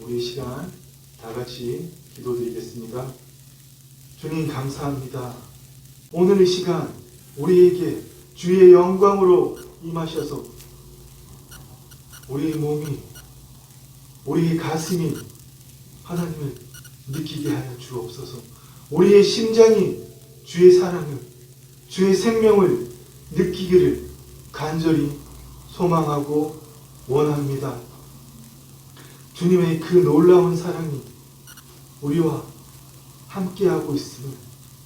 우리 시간 다 같이 기도드리겠습니다. 주님 감사합니다. 오늘 이 시간 우리에게 주의 영광으로 임하셔서 우리의 몸이, 우리의 가슴이 하나님을 느끼게 하여 주옵소서. 우리의 심장이 주의 사랑을, 주의 생명을 느끼기를 간절히 소망하고 원합니다. 주님의 그 놀라운 사랑이 우리와 함께하고 있음을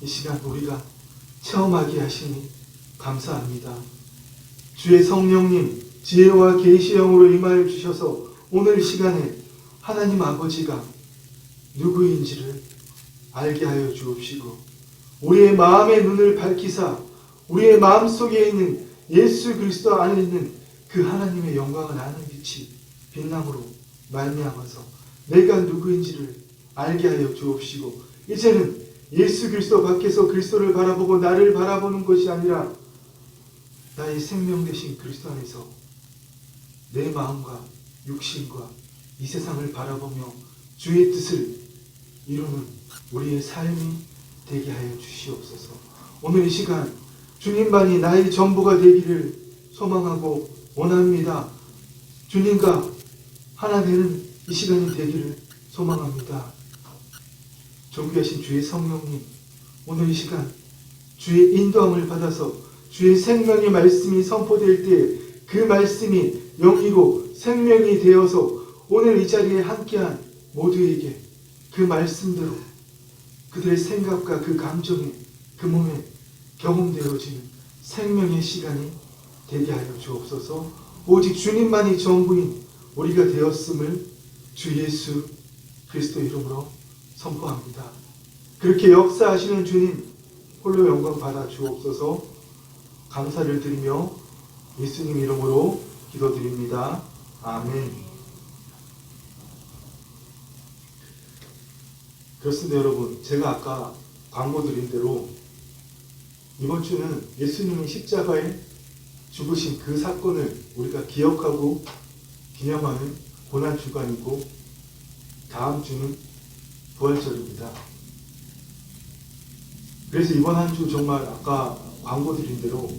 이 시간 우리가 체험하게 하시니 감사합니다. 주의 성령님 지혜와 계시의 영으로 임하여 주셔서 오늘 시간에 하나님 아버지가 누구인지를 알게 하여 주옵시고 우리의 마음의 눈을 밝히사 우리의 마음속에 있는 예수 그리스도 안에 있는 그 하나님의 영광을 아는 빛이 빛남으로 말미암아서 내가 누구인지를 알게 하여 주옵시고 이제는 예수 그리스도 밖에서 그리스도를 바라보고 나를 바라보는 것이 아니라 나의 생명 되신 그리스도 안에서 내 마음과 육신과 이 세상을 바라보며 주의 뜻을 이루는 우리의 삶이 되게 하여 주시옵소서. 오늘 이 시간 주님만이 나의 전부가 되기를 소망하고 원합니다. 주님과 하나 되는 이 시간이 되기를 소망합니다. 존귀하신 주의 성령님, 오늘 이 시간 주의 인도함을 받아서 주의 생명의 말씀이 선포될 때 그 말씀이 영이고 생명이 되어서 오늘 이 자리에 함께한 모두에게 그 말씀대로 그들의 생각과 그 감정이 그 몸에 경험되어지는 생명의 시간이 되게 하여 주옵소서. 오직 주님만이 전부인 우리가 되었음을 주 예수 그리스도 이름으로 선포합니다. 그렇게 역사하시는 주님 홀로 영광 받아 주옵소서. 감사를 드리며 예수님 이름으로 기도드립니다. 아멘. 그렇습니다 여러분. 제가 아까 광고 드린 대로 이번 주는 예수님이 십자가에 죽으신 그 사건을 우리가 기억하고 기념하는 고난주간이고 다음 주는 부활절입니다. 그래서 이번 한 주 정말 아까 광고 드린 대로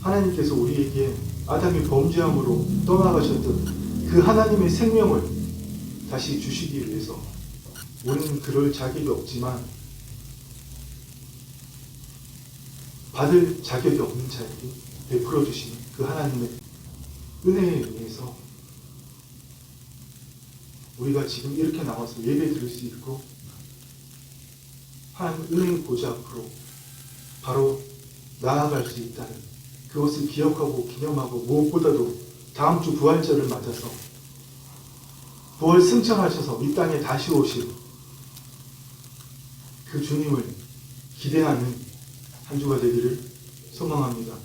하나님께서 우리에게 아담이 범죄함으로 떠나가셨던 그 하나님의 생명을 다시 주시기 위해서 우리는 그럴 자격이 없지만 받을 자격이 없는 자에게 베풀어 주시는 그 하나님의 은혜에 의해서 우리가 지금 이렇게 나와서 예배 드릴 수 있고 하나님 은혜의 보좌 앞으로 바로 나아갈 수 있다는 그것을 기억하고 기념하고 무엇보다도 다음 주 부활절을 맞아서 부활 승천하셔서 이 땅에 다시 오실 그 주님을 기대하는 한 주가 되기를 소망합니다.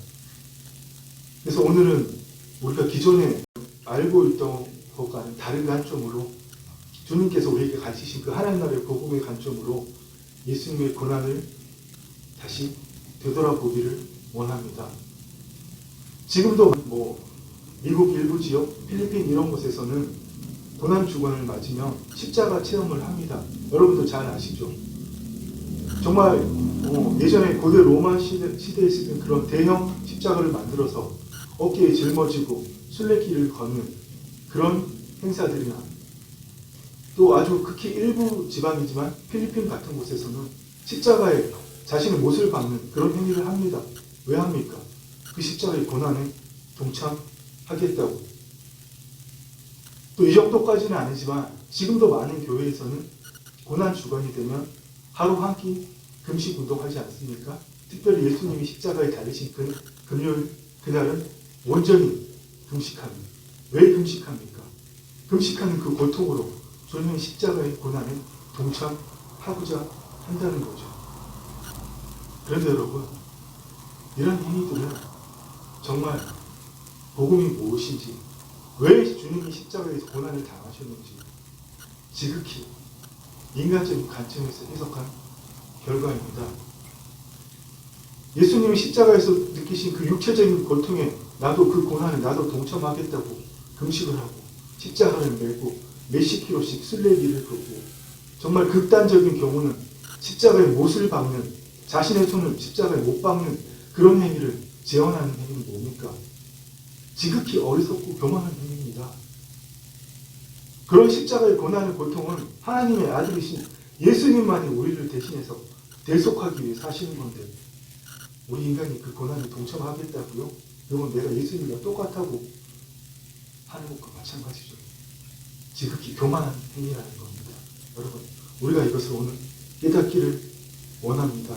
그래서 오늘은 우리가 기존에 알고 있던 것과는 다른 관점으로 주님께서 우리에게 가르치신 그 하나님 나라의 복음의 관점으로 예수님의 고난을 다시 되돌아보기를 원합니다. 지금도 미국 일부 지역, 필리핀 이런 곳에서는 고난 주간을 맞으면 십자가 체험을 합니다. 여러분도 잘 아시죠? 정말 예전에 고대 로마 시대에 쓰던 그런 대형 십자가를 만들어서 어깨에 짊어지고 순례길을 걷는 그런 행사들이나 또 아주 극히 일부 지방이지만 필리핀 같은 곳에서는 십자가에 자신의 못을 박는 그런 행위를 합니다. 왜 합니까? 그 십자가의 고난에 동참하겠다고. 또 이 정도까지는 아니지만 지금도 많은 교회에서는 고난 주간이 되면 하루 한 끼 금식 운동하지 않습니까? 특별히 예수님이 십자가에 달리신 금요일 그날은 온전히 금식합니다. 왜 금식합니까? 금식하는 그 고통으로 주님의 십자가의 고난에 동참하고자 한다는 거죠. 그런데 여러분, 이런 행위들은 정말 복음이 무엇인지, 왜 주님이 십자가에서 고난을 당하셨는지 지극히 인간적인 관점에서 해석한 결과입니다. 예수님이 십자가에서 느끼신 그 육체적인 고통에 나도 그 고난에 나도 동참하겠다고 금식을 하고 십자가를 메고 몇십 킬로씩 순례길을 걷고 정말 극단적인 경우는 십자가에 못을 박는 자신의 손을 십자가에 못 박는 그런 행위를 재현하는 행위는 뭡니까? 지극히 어리석고 교만한 행위입니다. 그런 십자가의 고난의 고통은 하나님의 아들이신 예수님만이 우리를 대신해서 대속하기 위해 사시는 건데 우리 인간이 그 고난에 동참하겠다고요? 이건 내가 예수님과 똑같다고 하는 것과 마찬가지죠. 지극히 교만한 행위라는 겁니다. 여러분, 우리가 이것을 오늘 깨닫기를 원합니다.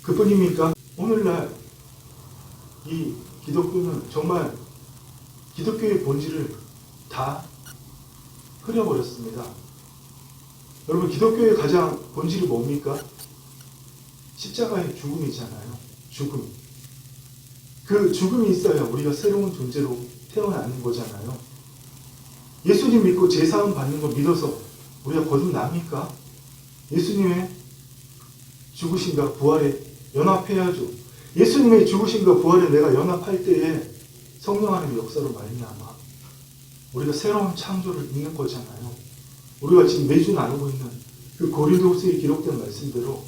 그뿐입니까? 오늘날 이 기독교는 정말 기독교의 본질을 다 흐려버렸습니다. 여러분, 기독교의 가장 본질이 뭡니까? 십자가의 죽음이잖아요. 죽음. 그 죽음이 있어야 우리가 새로운 존재로 태어나는 거잖아요. 예수님 믿고 제사함 받는 거 믿어서 우리가 거듭납니까? 예수님의 죽으심과 부활에 연합해야죠. 예수님의 죽으심과 부활에 내가 연합할 때에 성령 하나님의 역사로 말미암아 우리가 새로운 창조를 있는 거잖아요. 우리가 지금 매주 나누고 있는 그 고린도후서에 기록된 말씀대로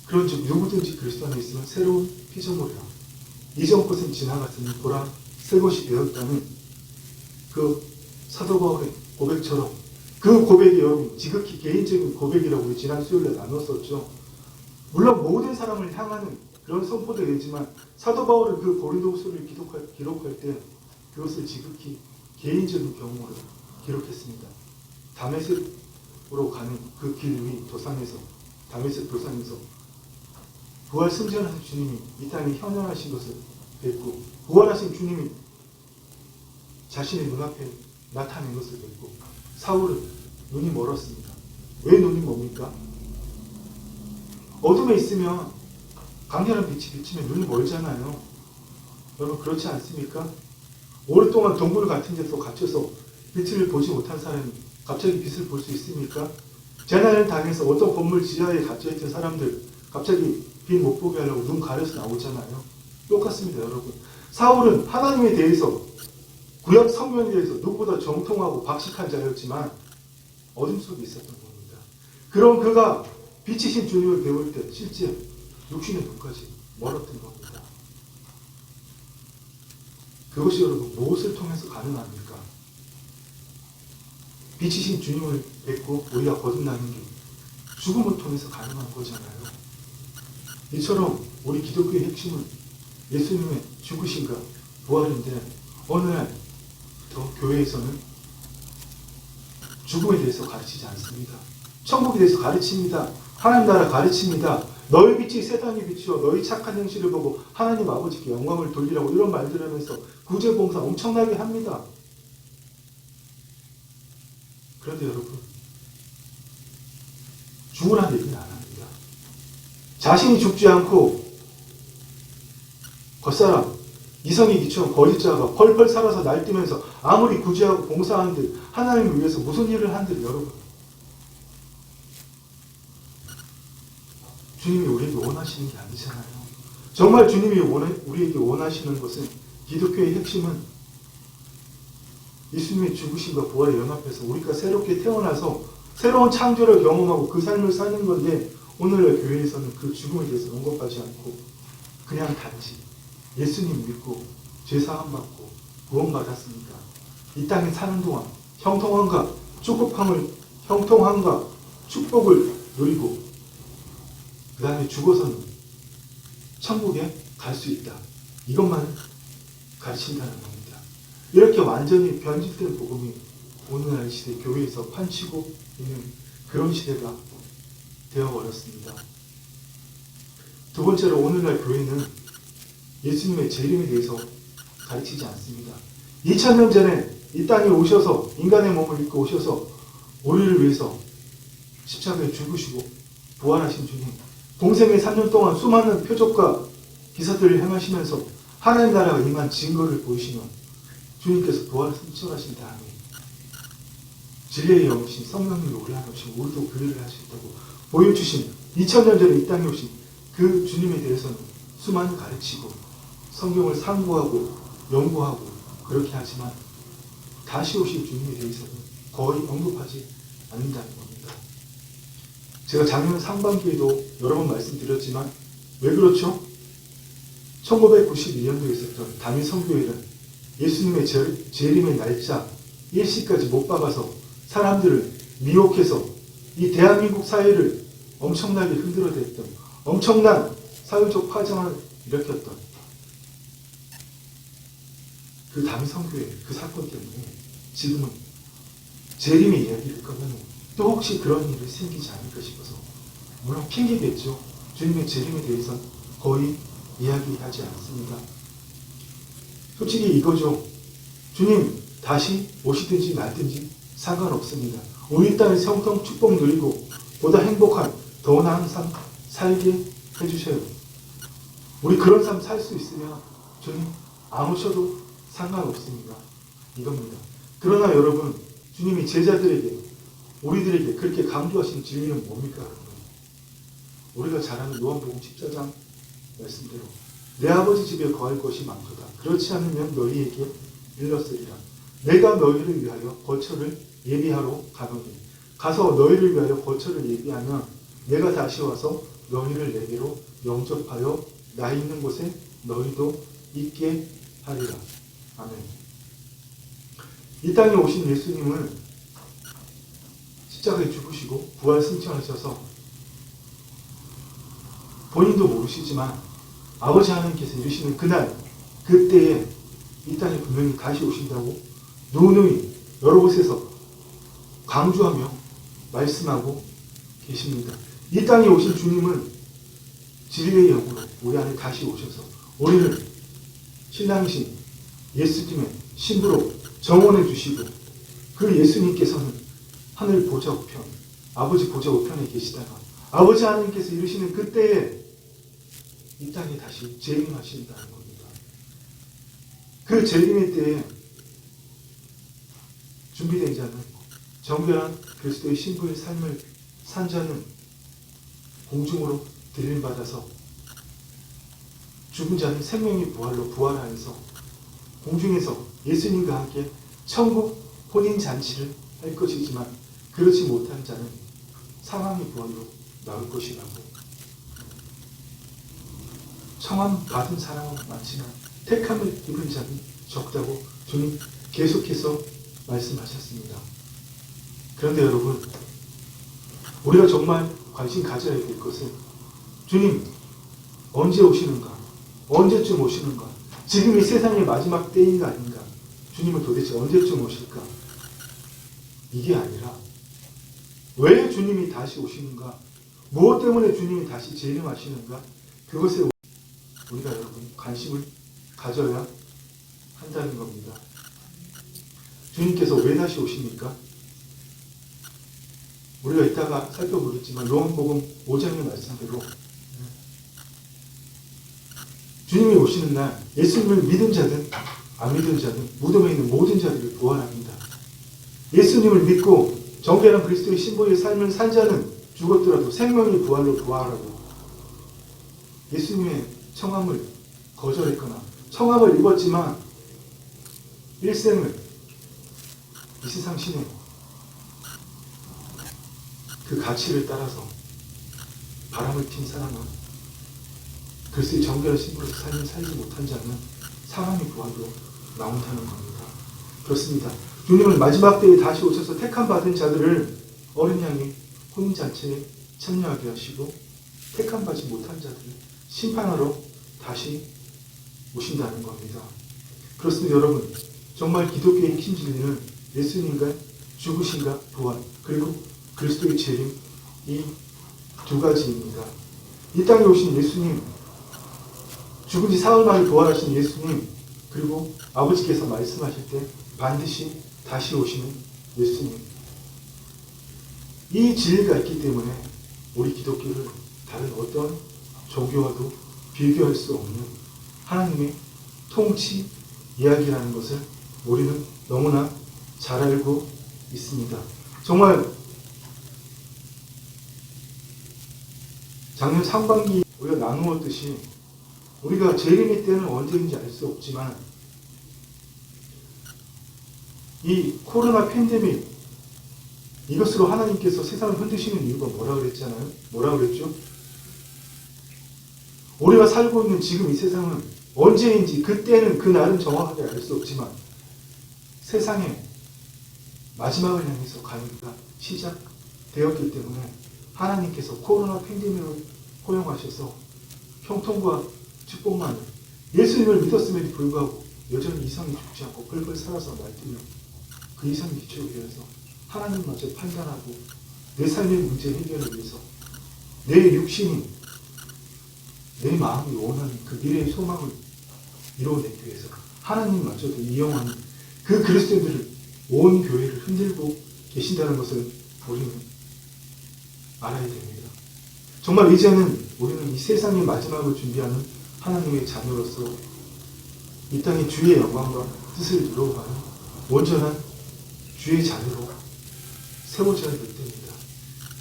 그런즉 누구든지 그리스도 안에 있으면 새로운 피조물이라 이전 것은 지나갔으니 보라 새 것이 되었다는 그 사도 바울의 고백처럼 그 고백이 여러분 지극히 개인적인 고백이라고 우리 지난 수요일에 나눴었죠. 물론 모든 사람을 향하는 그런 선포도 되지만 사도 바울은 그 고린도후서를 기록할 때 그것을 지극히 개인적인 경험으로 기록했습니다. 다메섹으로 가는 그 길 위 도상에서 다메섹 도상에서 부활 승천하신 주님이 이 땅에 현현하신 것을 뵙고 부활하신 주님이 자신의 눈앞에 나타낸 것을 뵙고 사울은 눈이 멀었습니다. 왜 눈이 멉니까? 어둠에 있으면 강렬한 빛이 비치면 눈이 멀잖아요. 여러분 그렇지 않습니까? 오랫동안 동굴 같은 데서 갇혀서 빛을 보지 못한 사람이 갑자기 빛을 볼 수 있습니까? 재난을 당해서 어떤 건물 지하에 갇혀있던 사람들 갑자기 빛 못 보게 하려고 눈 가려서 나오잖아요. 똑같습니다, 여러분. 사울은 하나님에 대해서 구약 성경에 대해서 누구보다 정통하고 박식한 자였지만 어둠 속에 있었던 겁니다. 그럼 그가 빛이신 주님을 배울 때 실제 육신의 눈까지 멀었던 겁니다. 그것이 여러분 무엇을 통해서 가능합니까? 빛이신 주님을 뵙고 우리가 거듭나는 게 죽음을 통해서 가능한 거잖아요. 이처럼 우리 기독교의 핵심은 예수님의 죽으심과 부활인데 어느 날 더 교회에서는 죽음에 대해서 가르치지 않습니다. 천국에 대해서 가르칩니다. 하나님 나라 가르칩니다. 너희 빛이 세상의 빛이요 너희 착한 행실을 보고 하나님 아버지께 영광을 돌리라고 이런 말들을 하면서 구제봉사 엄청나게 합니다. 그런데 여러분 죽으라는 얘기는 안 합니다. 자신이 죽지 않고 겉사람 이성이 기초한 거짓자가 펄펄 살아서 날뛰면서 아무리 구제하고 봉사한들 하나님을 위해서 무슨 일을 한들 여러분 주님이 우리에게 원하시는 게 아니잖아요. 정말 주님이 우리에게 원하시는 것은 기독교의 핵심은 예수님의 죽으심과 부활에 연합해서 우리가 새롭게 태어나서 새로운 창조를 경험하고 그 삶을 사는 건데 오늘날 교회에서는 그 죽음에 대해서 언급하지 않고 그냥 단지 예수님 믿고 죄사함 받고 구원받았으니까 이 땅에 사는 동안 형통함과 축복을 누리고 그 다음에 죽어서는 천국에 갈 수 있다. 이것만 가르친다는 겁니다. 이렇게 완전히 변질된 복음이 오늘날 시대 교회에서 판치고 있는 그런 시대가 되어버렸습니다. 두 번째로 오늘날 교회는 예수님의 재림에 대해서 가르치지 않습니다. 2000년 전에 이 땅에 오셔서 인간의 몸을 입고 오셔서 우리를 위해서 십자가에 죽으시고 부활하신 주님 공생의 3년 동안 수많은 표적과 기사들을 행하시면서 하나님 나라가 임한 증거를 보이시면 주님께서 부활을 승천하신 다음에 진리의 영이신 성령님을 우리 안에 오시고 우리도 그 일을 하시겠다고 보여주신 2000년 전에 이 땅에 오신 그 주님에 대해서는 수많이 가르치고 성경을 상고하고 연구하고 그렇게 하지만 다시 오실 주님에 대해서는 거의 언급하지 않는다는 겁니다. 제가 작년 상반기에도 여러 번 말씀드렸지만 왜 그렇죠? 1992년도에 있었던 담임 선교회는 예수님의 재림의 날짜 일시까지 못 박아서 사람들을 미혹해서 이 대한민국 사회를 엄청나게 흔들어댔던 엄청난 사회적 파장을 일으켰던 그 담임 선교회 그 사건 때문에 지금은 재림의 이야기를 꺼내는 또 혹시 그런 일이 생기지 않을까 싶어서 물론 핑계겠죠. 주님의 재림에 대해서는 거의 이야기하지 않습니다. 솔직히 이거죠. 주님 다시 오시든지 말든지 상관없습니다. 우리 땅의 성통 축복 누리고 보다 행복한 더 나은 삶 살게 해주셔요. 우리 그런 삶 살 수 있으면 주님 안 오셔도 상관없습니다. 이겁니다. 그러나 여러분 주님이 제자들에게 우리들에게 그렇게 강조하신 진리는 뭡니까? 여러분? 우리가 잘 아는 요한복음 14장 말씀대로 내 아버지 집에 거할 것이 많도다. 그렇지 않으면 너희에게 일렀으리라. 내가 너희를 위하여 거처를 예비하러 가노니 가서 너희를 위하여 거처를 예비하면 내가 다시 와서 너희를 내게로 영접하여 나 있는 곳에 너희도 있게 하리라. 아멘. 이 땅에 오신 예수님은 십자가에 죽으시고 부활 승천하셔서 본인도 모르시지만 아버지 하나님께서 이르시는 그날 그때에 이 땅에 분명히 다시 오신다고 누누이 여러 곳에서 강조하며 말씀하고 계십니다. 이 땅에 오신 주님은 진리의 영으로 우리 안에 다시 오셔서 우리를 신랑이신 예수님의 신부로 정원해 주시고 그 예수님께서는 하늘 보좌 우편, 아버지 보좌 우편에 계시다가 아버지 하나님께서 이르시는 그때에 이 땅에 다시 재림하신다는 겁니다. 그 재림의 때에 준비된 자는 정결한 그리스도의 신부의 삶을 산 자는 공중으로 들림받아서 죽은 자는 생명의 부활로 부활하여서 공중에서 예수님과 함께 천국 혼인잔치를 할 것이지만 그렇지 못한 자는 사망의 부활로 나올 것이라고. 청함 받은 사람은 많지만 택함을 입은 자는 적다고 주님 계속해서 말씀하셨습니다. 그런데 여러분 우리가 정말 관심 가져야 될 것은 주님 언제 오시는가? 언제쯤 오시는가? 지금 이 세상의 마지막 때인가 아닌가? 주님은 도대체 언제쯤 오실까? 이게 아니라 왜 주님이 다시 오시는가? 무엇 때문에 주님이 다시 재림하시는가? 그것에 우리가 여러분 관심을 가져야 한다는 겁니다. 주님께서 왜 다시 오십니까? 우리가 이따가 살펴보겠지만 요한복음 5장의 말씀대로 주님이 오시는 날 예수님을 믿은 자든 안 믿은 자든 무덤에 있는 모든 자들을 부활합니다. 예수님을 믿고 정결한 그리스도의 신부의 삶을 산 자는 죽었더라도 생명의 부활로 부활하고 예수님의 청함을 거절했거나 청함을 입었지만 일생을 이 세상 신의 그 가치를 따라서 바람을 핀 사람은 그리스도의 정결한 신부로서 삶을 살지 못한 자는 사망의 부활로 나온다는 겁니다. 그렇습니다. 주님은 마지막 때에 다시 오셔서 택함 받은 자들을 어린 양의 혼인잔치에 참여하게 하시고 택함 받지 못한 자들을 심판하러 다시 오신다는 겁니다. 그렇습니다. 여러분 정말 기독교의 큰 진리는 예수님과 죽으심과 부활 그리고 그리스도의 재림 이 두 가지입니다. 이 땅에 오신 예수님 죽은 지 사흘 만에 부활하신 예수님 그리고 아버지께서 말씀하실 때 반드시 다시 오시는 예수님 이 진리가 있기 때문에 우리 기독교를 다른 어떤 종교와도 비교할 수 없는 하나님의 통치 이야기라는 것을 우리는 너무나 잘 알고 있습니다. 정말 작년 상반기 우리가 나누었듯이 우리가 재림의 때는 언제인지 알 수 없지만 이 코로나 팬데믹, 이것으로 하나님께서 세상을 흔드시는 이유가 뭐라 그랬잖아요? 뭐라 그랬죠? 우리가 살고 있는 지금 이 세상은 언제인지 그때는 그날은 정확하게 알 수 없지만 세상의 마지막을 향해서 가는 가 시작되었기 때문에 하나님께서 코로나 팬데믹을 허용하셔서 형통과 축복만을 예수님을 믿었음에도 불구하고 여전히 이성이 죽지 않고 펄펄 살아서 말뛰며 그 이성의 기초에 의해서 하나님마저 판단하고 내 삶의 문제 해결을 위해서 내 육신이 내 마음이 원하는 그 미래의 소망을 이루어내기 위해서 하나님마저도 이용하는 그 그리스도인들을 온 교회를 흔들고 계신다는 것을 우리는 알아야 됩니다. 정말 이제는 우리는 이 세상의 마지막을 준비하는 하나님의 자녀로서 이 땅의 주의 영광과 뜻을 이루어가는 온전한 주의 자녀로 세워져야 될 때입니다.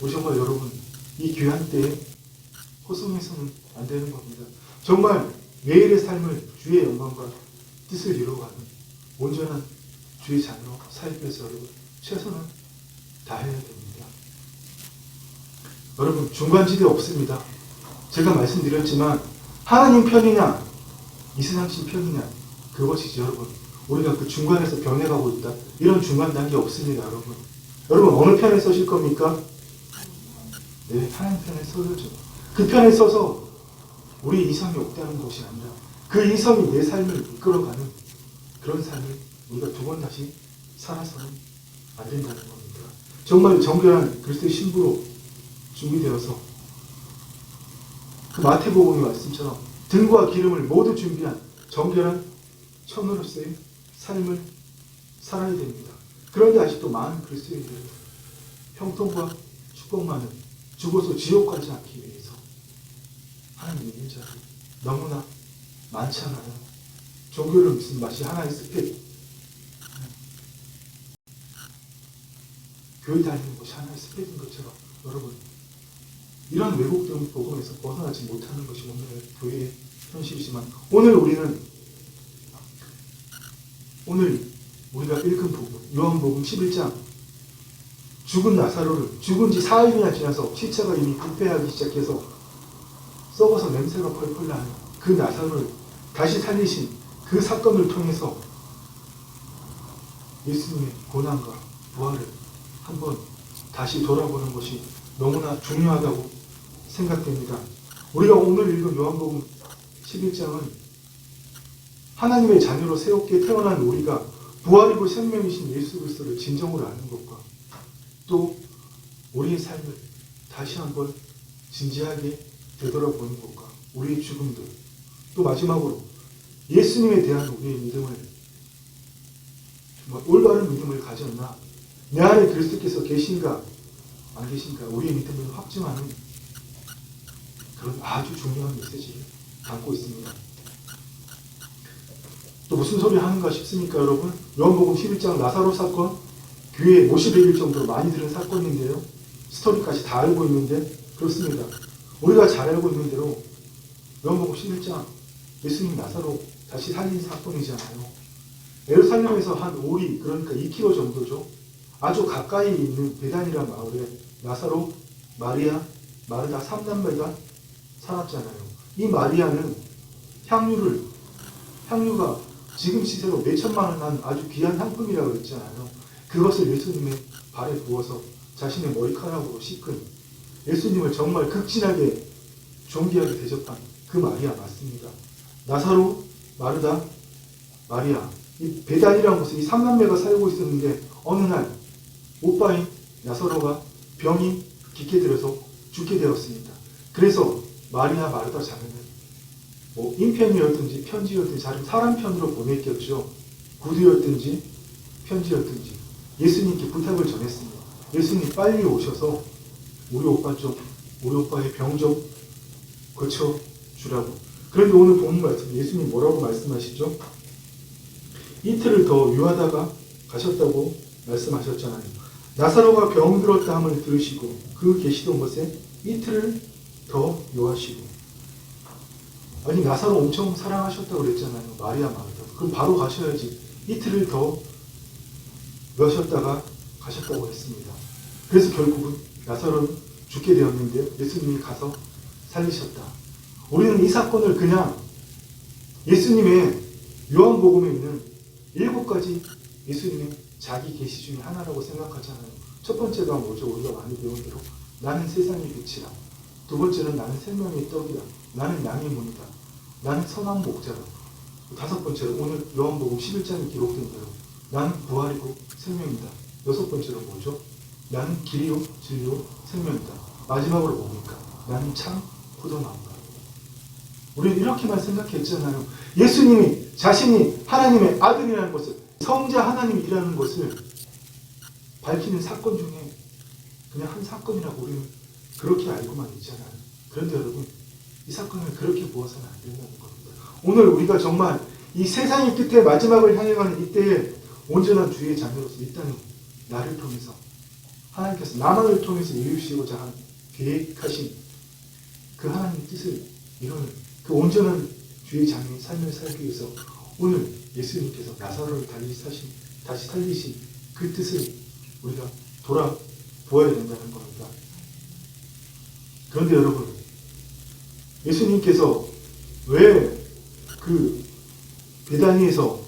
우리 정말 여러분 이 귀한 때에 허송해서는 안 되는 겁니다. 정말 매일의 삶을 주의 영광과 뜻을 이루어가는 온전한 주의 자녀 사역에서 여러분 최선을 다해야 됩니다. 여러분 중간지대 없습니다. 제가 말씀드렸지만 하나님 편이냐 이 세상신 편이냐 그것이죠. 여러분 우리가 그 중간에서 변해가고 있다. 이런 중간 단계 없습니다. 여러분 어느 편에 서실 겁니까? 네, 하나님 편에 서야죠. 그 편에 서서 우리 이성이 없다는 것이 아니라 그 이성이 내 삶을 이끌어가는 그런 삶을 우리가 두 번 다시 살아서는 안 된다는 겁니다. 정말 정결한 그리스도의 신부로 준비되어서 그 마태복음의 말씀처럼 등과 기름을 모두 준비한 정결한 처녀로서의 삶을 살아야 됩니다. 그런데 아직도 많은 그리스도인들은 형통과 축복만은 죽어서 지옥 가지 않기 위해서 하나님 믿는 자들이 너무나 많잖아요. 종교를 믿는 맛이 하나의 스펙, 교회 다니는 것이 하나의 스펙인 것처럼 여러분 이런 왜곡된 복음에서 벗어나지 못하는 것이 오늘의 교회의 현실이지만 오늘 우리가 읽은 복음 요한복음 11장 죽은 나사로를 죽은 지 4일이나 지나서 시체가 이미 부패하기 시작해서 썩어서 냄새가 펄펄 나는 그 나사로를 다시 살리신 그 사건을 통해서 예수님의 고난과 부활을 한번 다시 돌아보는 것이 너무나 중요하다고 생각됩니다. 우리가 오늘 읽은 요한복음 11장은 하나님의 자녀로 새롭게 태어난 우리가 부활이고 생명이신 예수 그리스도를 진정으로 아는 것과 또 우리의 삶을 다시 한번 진지하게 되돌아보는 것과 우리의 죽음들 또 마지막으로 예수님에 대한 우리의 믿음을 정말 올바른 믿음을 가졌나 내 안에 그리스도께서 계신가 안 계신가 우리의 믿음을 확증하는 그런 아주 중요한 메시지를 담고 있습니다. 또 무슨 소리 하는가 싶습니까 여러분? 요한복음 11장 나사로 사건 교회에 50일 정도로 많이 들은 사건인데요. 스토리까지 다 알고 있는데 그렇습니다. 우리가 잘 알고 있는 대로 요한복음 11장 예수님 나사로 다시 살린 사건이잖아요. 예루살렘에서 한 오리 그러니까 2km 정도죠. 아주 가까이 있는 베단이라는 마을에 나사로, 마리아, 마르다 3남매가 살았잖아요. 이 마리아는 향유가 지금 시세로 몇천만 원 한 아주 귀한 상품이라고 했잖아요. 그것을 예수님의 발에 부어서 자신의 머리카락으로 씻은 예수님을 정말 극진하게 존귀하게 대접한 그 마리아 맞습니다. 나사로, 마르다, 마리아 이 베단이라는 곳에 이 3남매가 살고 있었는데 어느 날 오빠인 나사로가 병이 깊게 들어서 죽게 되었습니다. 그래서 마리아 마르다 자매는 인편이었든지 편지였든지 다른 사람 편으로 보냈겠죠. 구두였든지 편지였든지 예수님께 부탁을 전했습니다. 예수님 빨리 오셔서 우리 오빠의 병 좀 고쳐주라고. 그런데 오늘 본문 말씀 예수님 뭐라고 말씀하시죠? 이틀을 더 유하다가 가셨다고 말씀하셨잖아요. 나사로가 병들었다 함을 들으시고 그 계시던 곳에 이틀을 더 유하시고 아니 나사로 엄청 사랑하셨다고 그랬잖아요. 마리아 마르다. 그럼 바로 가셔야지. 이틀을 더 여셨다가 가셨다고 했습니다. 그래서 결국은 나사로는 죽게 되었는데 예수님이 가서 살리셨다. 우리는 이 사건을 그냥 예수님의 요한복음에 있는 7가지 예수님의 자기 계시 중에 하나라고 생각하잖아요. 첫 번째가 뭐죠? 우리가 많이 배운 대로 나는 세상의 빛이라. 두 번째는 나는 생명의 떡이라. 나는 양의 문이다. 나는 선한 목자라. 다섯 번째로 오늘 요한복음 11장에 기록된 대로 나는 부활이고 생명이다. 여섯 번째로 뭐죠? 나는 길이요 진리요 생명이다. 마지막으로 뭡니까? 나는 참 포도나무다. 우리는 이렇게만 생각했잖아요. 예수님이 자신이 하나님의 아들이라는 것을, 성자 하나님이라는 것을 밝히는 사건 중에 그냥 한 사건이라고 우리는 그렇게 알고만 있잖아요. 그런데 여러분, 이 사건을 그렇게 보아서는 안 된다는 겁니다. 오늘 우리가 정말 이 세상의 끝에 마지막을 향해 가는 이때에 온전한 주의 자녀로서 이 땅에 나를 통해서 하나님께서 나만을 통해서 이루시고자 하는 계획하신 그 하나님의 뜻을 이루는 그 온전한 주의 자녀의 삶을 살기 위해서 오늘 예수님께서 나사로를 다시 살리신 그 뜻을 우리가 돌아보아야 된다는 겁니다. 그런데 여러분, 예수님께서 왜 그 베다니에서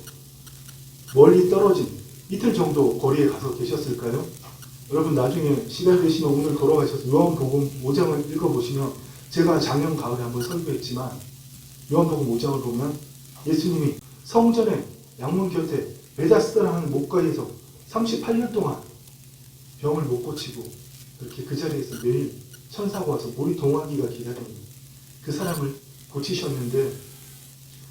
멀리 떨어진 이틀 정도 거리에 가서 계셨을까요? 여러분 나중에 시간 되시면 오늘 돌아가셔서 요한복음 5장을 읽어보시면 제가 작년 가을에 한번 설교했지만 요한복음 5장을 보면 예수님이 성전의 양문 곁에 베다스다라는 목가에서 38년 동안 병을 못 고치고 그렇게 그 자리에서 매일 천사가 와서 물이 동하기가 기다리는 그 사람을 고치셨는데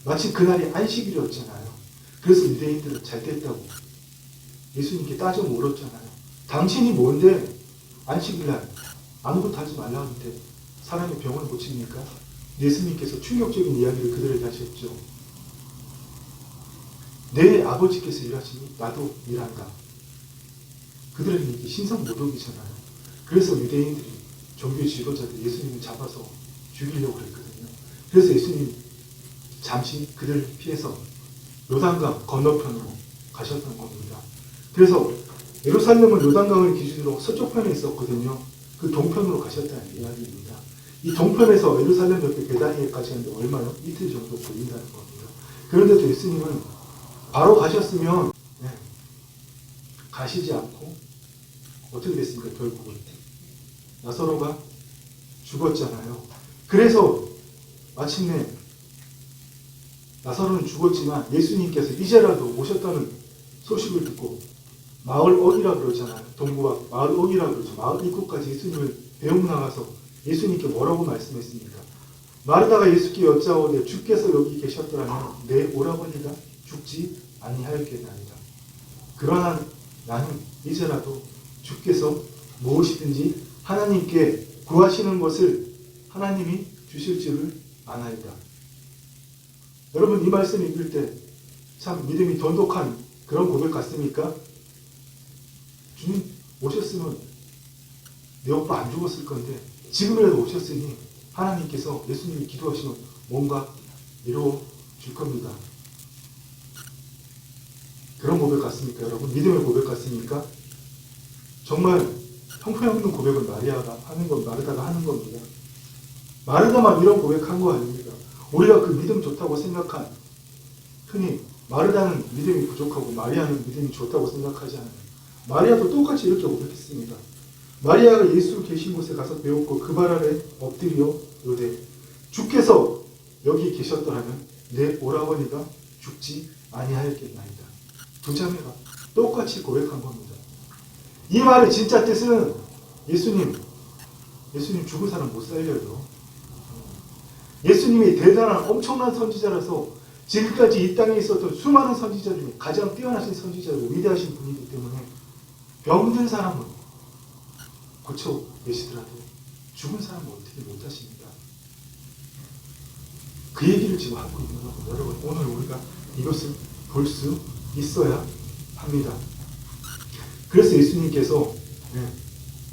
마치 그날이 안식일이었잖아요. 그래서 유대인들은 잘 됐다고 예수님께 따져 물었잖아요. 당신이 뭔데 안식일날 아무것도 하지 말라는데 사람의 병을 고칩니까? 예수님께서 충격적인 이야기를 그들에게 하셨죠. 내 아버지께서 일하시니 나도 일한다. 그들에게 이게 신성모독이잖아요. 그래서 유대인들이 종교 지도자들 예수님을 잡아서 죽이려고 그랬거든요. 그래서 예수님 잠시 그들을 피해서 요단강 건너편으로 가셨던 겁니다. 그래서 예루살렘은 요단강을 기준으로 서쪽 편에 있었거든요. 그 동편으로 가셨다는 이야기입니다. 이 동편에서 예루살렘 옆에 베다니에까지 하는데 얼마요? 이틀 정도 걸린다는 겁니다. 그런데도 예수님은 바로 가셨으면 가시지 않고 어떻게 됐습니까? 결국은 나사로가 죽었잖아요. 그래서 마침내 나사로는 죽었지만 예수님께서 이제라도 오셨다는 소식을 듣고 마을 어귀라 그러잖아요. 동부와 마을 어귀라 그러죠. 마을 입구까지 예수님을 배웅 나가서 예수님께 뭐라고 말씀했습니까? 마르다가 예수께 여짜오되 주께서 여기 계셨더라면 내 오라버니가 죽지 아니하였겠나이다. 그러나 나는 이제라도 주께서 무엇이든지 하나님께 구하시는 것을 하나님이 주실 줄을 아나이다. 여러분 이 말씀 읽을 때 참 믿음이 돈독한 그런 고백 같습니까? 주님 오셨으면 내 오빠 안 죽었을 건데 지금이라도 오셨으니 하나님께서 예수님이 기도하시면 뭔가 이루어 줄 겁니다. 그런 고백 같습니까? 여러분 믿음의 고백 같습니까? 정말 형편없는 고백은 마르다가 하는 겁니다. 마르다만 이런 고백한 거 아닙니다. 우리가 그 믿음 좋다고 생각한 흔히 마르다는 믿음이 부족하고 마리아는 믿음이 좋다고 생각하지 않아요. 마리아도 똑같이 이렇게 고백했습니다. 마리아가 예수 계신 곳에 가서 배웠고 그 발 아래 엎드려 이르되 주께서 여기 계셨더라면 내 오라버니가 죽지 아니하였겠나이다. 두 자매가 똑같이 고백한 겁니다. 이 말의 진짜 뜻은 예수님 죽은 사람 못 살려요. 예수님이 대단한 엄청난 선지자라서 지금까지 이 땅에 있었던 수많은 선지자 중에 가장 뛰어나신 선지자고 위대하신 분이기 때문에 병든 사람은 고쳐내시더라도 죽은 사람은 어떻게 못하십니까? 그 얘기를 지금 하고 있는 겁니다. 여러분 오늘 우리가 이것을 볼 수 있어야 합니다. 그래서 예수님께서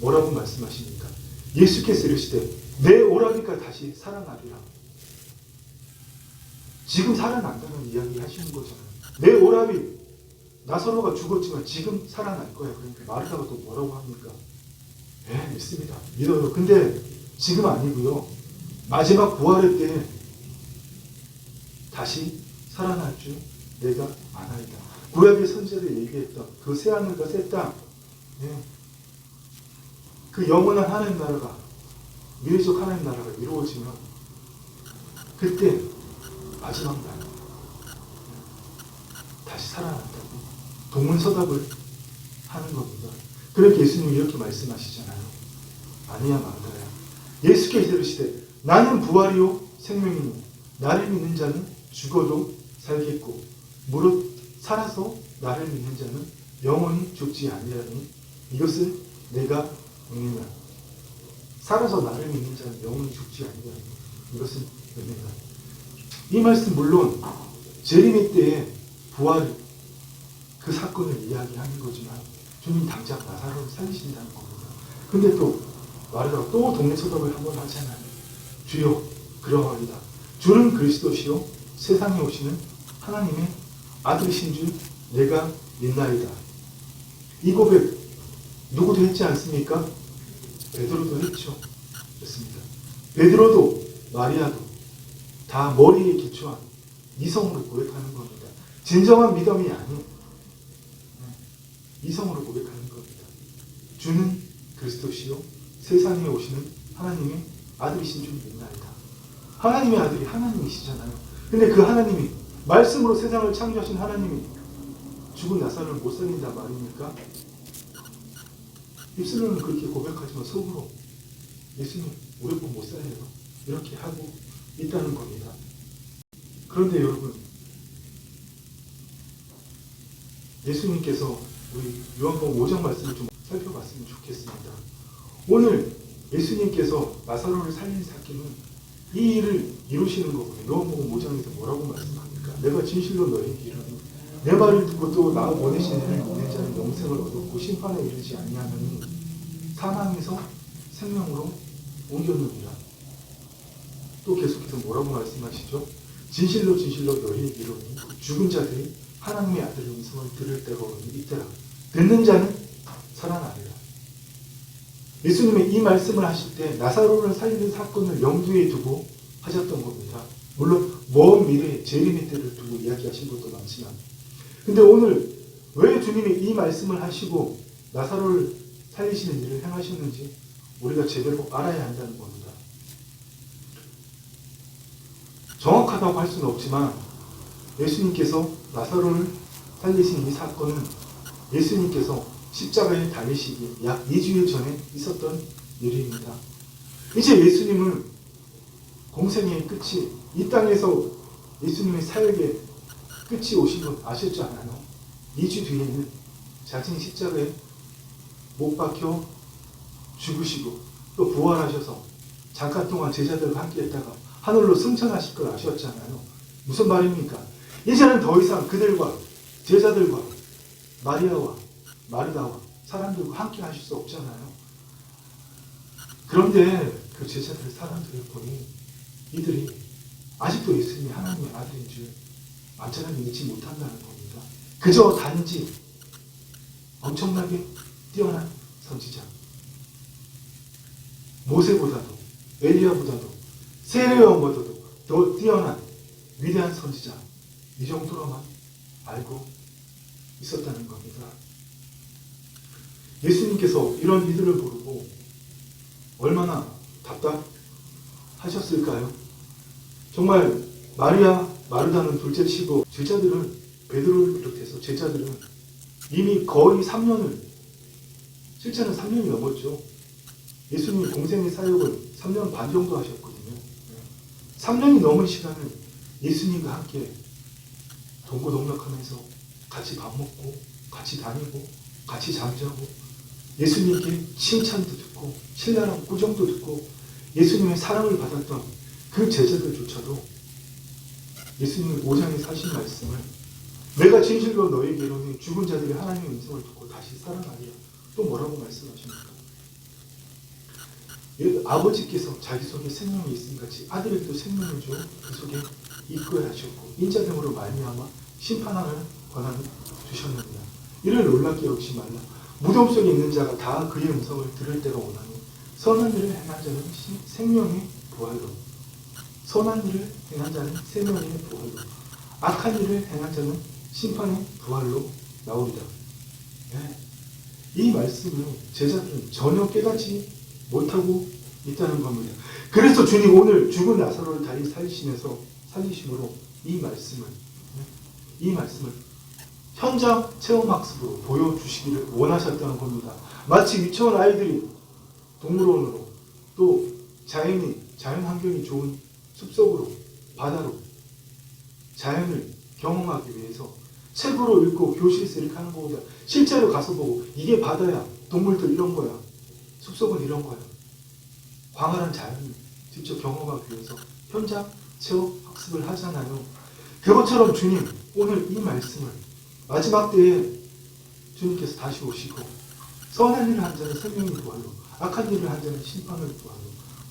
뭐라고 말씀하십니까? 예수께서 이르시되 내 오라비가 다시 살아나리라. 지금 살아난다는 이야기 하시는 거잖아요. 내 오라비 나사로가 죽었지만 지금 살아날 거야. 그러니까 마르다가 또 뭐라고 합니까? 믿습니다. 믿어요. 근데 지금 아니고요. 마지막 부활의 때 다시 살아날 줄 내가 아나이다. 구약의 선지자들이 얘기했던 그 새하늘과 새 땅, 그 영원한 하나님 나라가, 미래적 하나님 나라가 이루어지면 그때 마지막 날 다시 살아난다고 동문서답을 하는 겁니다. 그렇게 예수님이 이렇게 말씀하시잖아요. 아니야 마르다야. 예수께서 이르시되 나는 부활이요 생명이니 나를 믿는 자는 죽어도 살겠고 무릇 살아서 나를 믿는 자는 영원히 죽지 아니하니 이것을 내가 믿느냐. 살아서 나를 믿는 자는 영원히 죽지 아니하니 이것을 믿느냐. 이 말씀 물론 재림의 때에 부활 그 사건을 이야기하는 거지만 주님 당장 나사로를 살리신다는 겁니다. 근데 또 마르다가 또 동네서답을 한번 하잖아요. 주여 그러하리다. 주는 그리스도시요 세상에 오시는 하나님의 아들이신 줄 내가 믿나이다. 이 고백 누구도 했지 않습니까? 베드로도 했죠. 그렇습니다. 베드로도 마리아도 다 머리에 기초한 이성으로 고백하는 겁니다. 진정한 믿음이 아닌 이성으로 고백하는 겁니다. 주는 그리스도시요 세상에 오시는 하나님의 아들이신 줄 믿나이다. 하나님의 아들이 하나님이시잖아요. 근데 그 하나님이 말씀으로 세상을 창조하신 하나님이 죽은 나사로를 못 살린다 말입니까? 입술로는 그렇게 고백하지만 속으로 예수님 우리 분 못 살려요. 이렇게 하고 있다는 겁니다. 그런데 여러분 예수님께서 우리 요한복음 5장 말씀을 좀 살펴봤으면 좋겠습니다. 오늘 예수님께서 나사로를 살린 사건은 이 일을 이루시는 거거든요. 요한복음 5장에서 뭐라고 말씀합니까? 내가 진실로 너희에게 이르노니 내 말을 듣고 또 나를 보내신 이를 믿는 자는 영생을 얻었고 심판에 이르지 아니하느니 사망에서 생명으로 옮겼느니라. 또 계속해서 뭐라고 말씀하시죠? 진실로 진실로 너희에게 이르노니 죽은 자들이 하나님의 아들의 음성을 들을 때가 오니 이때라. 듣는 자는 살아나리라. 예수님의 이 말씀을 하실 때 나사로를 살리는 사건을 염두에 두고 하셨던 겁니다. 물론 먼 미래의 재림의 때를 두고 이야기하신 것도 많지만 근데 오늘 왜 주님이 이 말씀을 하시고 나사로를 살리시는 일을 행하셨는지 우리가 제대로 알아야 한다는 겁니다. 정확하다고 할 수는 없지만 예수님께서 나사로를 살리신 이 사건은 예수님께서 십자가에 달리시기 약 2주일 전에 있었던 일입니다. 이제 예수님은 공생의 끝이 이 땅에서 예수님의 사역의 끝이 오신 건 아셨지 않아요? 2주 뒤에는 자신이 십자가에 못 박혀 죽으시고 또 부활하셔서 잠깐 동안 제자들과 함께 했다가 하늘로 승천하실 걸 아셨잖아요. 무슨 말입니까? 이제는 더 이상 그들과 제자들과 마리아와 마르다와 사람들과 함께 하실 수 없잖아요. 그런데 그 제자들 사람들을 보니 이들이 아직도 예수님이 하나님의 아들인 줄 완전하게 믿지 못한다는 겁니다. 그저 단지 엄청나게 뛰어난 선지자 모세보다도 엘리야보다도 세례요한보다도 더 뛰어난 위대한 선지자 이 정도로만 알고 있었다는 겁니다. 예수님께서 이런 이들을 부르고 얼마나 답답하셨을까요? 정말 마리아, 마르다는 둘째치고 제자들은 베드로를 비롯해서 제자들은 이미 거의 3년을 실제는 3년이 넘었죠. 예수님이 공생의 사역을 3년 반 정도 하셨거든요. 3년이 넘은 시간을 예수님과 함께 동고동락하면서 같이 밥 먹고 같이 다니고 같이 잠자고 예수님께 칭찬도 듣고 신랄한 꾸정도 듣고 예수님의 사랑을 받았던 그 제자들조차도 예수님의 5장에 사신 말씀을 내가 진실로 너에게 이르노니 죽은 자들이 하나님의 음성을 듣고 다시 살아나리라. 또 뭐라고 말씀하십니까? 아버지께서 자기 속에 생명이 있음 같이 아들에게도 생명을 주어 그 속에 이끌어야 하셨고 인자됨으로 말미암아 심판하는 권한을 주셨느니라. 이를 놀랍게 여기지 말라. 무덤 속에 있는 자가 다 그의 음성을 들을 때가 오나니 선한 일을 행한 자는 생명의 부활로, 선한 일을 행한 자는 생명의 부활로, 악한 일을 행한 자는 심판의 부활로 나오리다. 네. 이 말씀을 제자들은 전혀 깨닫지 못하고 있다는 겁니다. 그래서 주님 오늘 죽은 나사로를 다시 살리심으로 이 말씀을 현장 체험학습으로 보여주시기를 원하셨다는 겁니다. 마치 유치원 아이들이 동물원으로, 또 자연 환경이 좋은 숲속으로, 바다로 자연을 경험하기 위해서 책으로 읽고 교실에서 이렇게 하는 것보다 실제로 가서 보고, 이게 바다야, 동물들 이런 거야, 숲속은 이런 거야, 광활한 자연을 직접 경험하기 위해서 현장 체험 학습을 하잖아요. 그것처럼 주님 오늘 이 말씀을 마지막 때에 주님께서 다시 오시고 선한 일을 한 자는 생명의 부활로, 악한 일을 한 자는 심판의 부활로,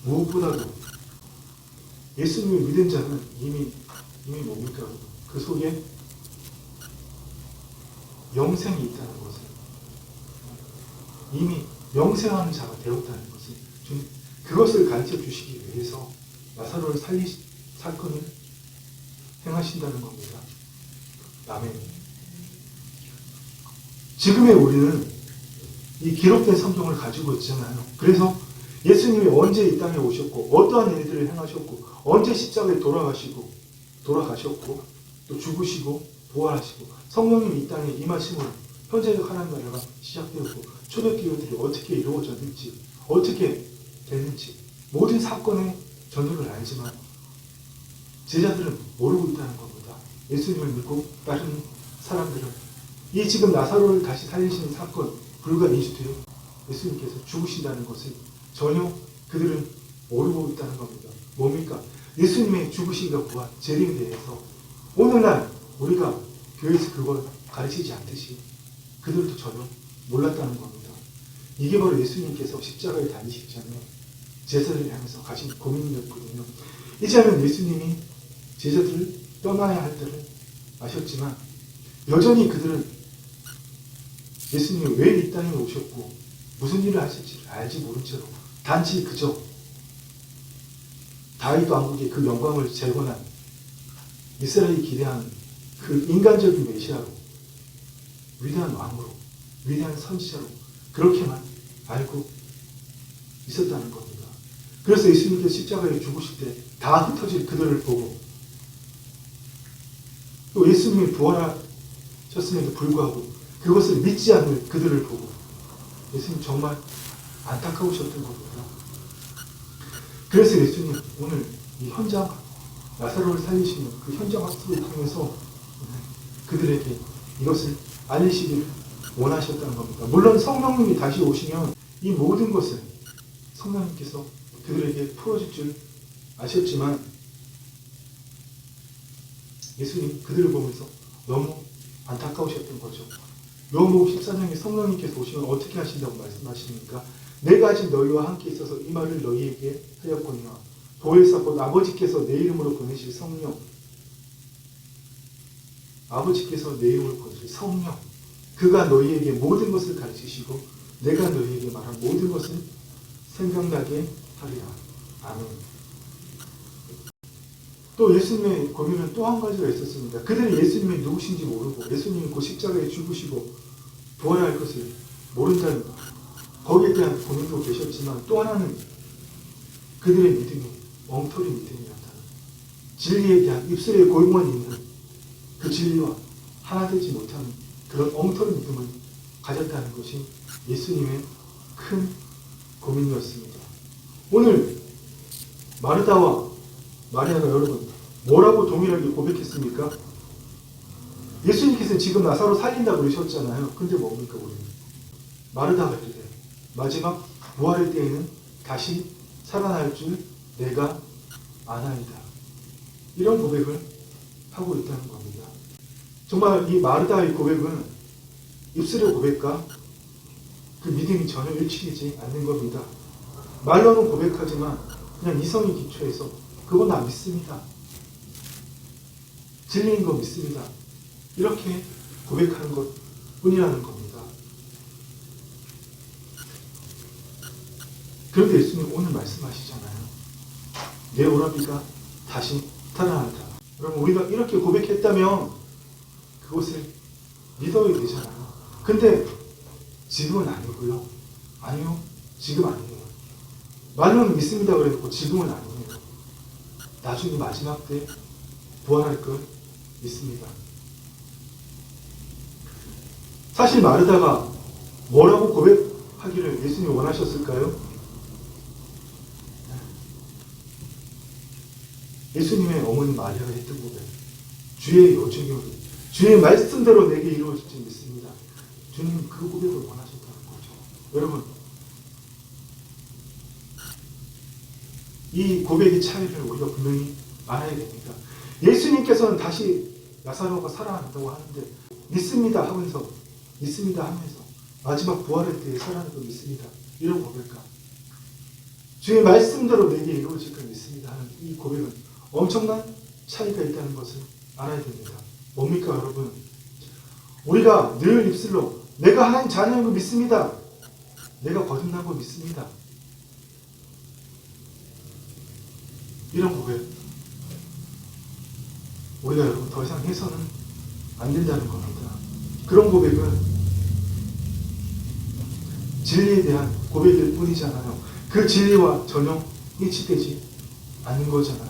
무엇보다도 예수님을 믿은 자는 이미 뭡니까? 그 속에 영생이 있다는 것을, 이미 영생하는 자가 되었다는 것을 주님, 그것을 가르쳐 주시기 위해서 나사로를 사건을 행하신다는 겁니다. 아멘. 지금의 우리는 이 기록된 성경을 가지고 있잖아요. 그래서 예수님이 언제 이 땅에 오셨고, 어떠한 일들을 행하셨고, 언제 십자가에 돌아가셨고, 또 죽으시고, 부활하시고, 성령님이 이 땅에 임하심으로 현재적 하나님 나라가 시작되었고, 초대교회들이 어떻게 이루어졌는지, 어떻게 됐는지, 모든 사건의 전후를 알지만 제자들은 모르고 있다는 겁니다. 예수님을 믿고 따르는 사람들은 이 지금 나사로를 다시 살리시는 사건, 불과 2주 뒤에 예수님께서 죽으신다는 것을 전혀 그들은 모르고 있다는 겁니다. 뭡니까? 예수님의 죽으심과 부활, 재림에 대해서 오늘날 우리가 교회에서 그걸 가르치지 않듯이 그들도 전혀 몰랐다는 겁니다. 이게 바로 예수님께서 십자가에 다니시기 전에 제자들을 향해서 가진 고민이었거든요. 이제는 예수님이 제자들을 떠나야 할 때를 아셨지만 여전히 그들은 예수님이 왜 이 땅에 오셨고 무슨 일을 하실지 알지 모른 채로 단지 그저 다윗 왕국의 그 영광을 재건한 이스라엘이 기대하는 그 인간적인 메시아로, 위대한 왕으로, 위대한 선지자로 그렇게만 알고 있었다는 겁니다. 그래서 예수님께서 십자가에 죽으실 때 다 흩어질 그들을 보고, 또 예수님이 부활하셨음에도 불구하고 그것을 믿지 않는 그들을 보고 예수님 정말 안타까우셨던 겁니다. 그래서 예수님 오늘 이 현장, 나사로를 살리시는 그 현장 학습을 통해서 그들에게 이것을 알리시길 원하셨다는 겁니다. 물론 성령님이 다시 오시면 이 모든 것을 성령님께서 그들에게 풀어줄 줄 아셨지만 예수님 그들을 보면서 너무 안타까우셨던 거죠. 요한복음 14장에 성령님께서 오시면 어떻게 하신다고 말씀하십니까? 내가 아직 너희와 함께 있어서 이 말을 너희에게 하였거니와 보혜사 곧 아버지께서 내 이름으로 보내실 성령, 아버지께서 내 이름으로 보내실 성령, 그가 너희에게 모든 것을 가르치시고 내가 너희에게 말한 모든 것을 생각나게 하리라. 아멘. 또 예수님의 고민은 또 한 가지가 있었습니다. 그들은 예수님이 누구신지 모르고 예수님이 그 십자가에 죽으시고 부활할 것을 모른다는 거기에 대한 고민도 계셨지만, 또 하나는 그들의 믿음이 엉터리 믿음이었다. 진리에 대한 입술에 고용만 있는 그 진리와 하나 되지 못하는 그런 엉터리 믿음을 가졌다는 것이 예수님의 큰 고민이었습니다. 오늘 마르다와 마리아가 여러분 뭐라고 동일하게 고백했습니까? 예수님께서는 지금 나사로 살린다고 그러셨잖아요. 근데 뭡니까 우리는? 마르다가 이르되 마지막 부활의 때에는 다시 살아날 줄 내가 아나이다. 이런 고백을 하고 있다는 겁니다. 정말 이 마르다의 고백은 입술의 고백과 그 믿음이 전혀 일치되지 않는 겁니다. 말로는 고백하지만 그냥 이성의 기초에서 그건 나 믿습니다. 진리인 거 믿습니다. 이렇게 고백하는 것 뿐이라는 겁니다. 그런데 예수님 오늘 말씀하시잖아요. 내 오라비가 다시 살아난다. 여러분 우리가 이렇게 고백했다면 그것을 믿어야 되잖아요. 근데 지금은 아니고요. 아니요. 지금 아니에요. 말로는 믿습니다 그래놓고 지금은 아니에요. 나중에 마지막 때 부활할 걸 믿습니다. 사실 마르다가 뭐라고 고백하기를 예수님이 원하셨을까요? 예수님의 어머니 마리아가 했던 고백. 주의 요청이 주의 말씀대로 내게 이루어질지 믿습니다. 주님 그 고백을 원하셨다는 거죠. 여러분 이 고백의 차이를 우리가 분명히 알아야 됩니다. 예수님께서는 다시 나사로가 살아난다고 하는데 믿습니다 하면서 마지막 부활의 때에 살아날 거 믿습니다. 이런 고백과 주의 말씀대로 내게 이루어질 걸 믿습니다 하는 이 고백은 엄청난 차이가 있다는 것을 알아야 됩니다. 뭡니까 여러분? 우리가 늘 입술로 내가 하나님 자녀인 거 믿습니다. 내가 거듭난 거 믿습니다. 이런 고백 우리가 여러분 더 이상 해서는 안 된다는 겁니다. 그런 고백은 진리에 대한 고백일 뿐이잖아요. 그 진리와 전혀 일치되지 않는 거잖아요.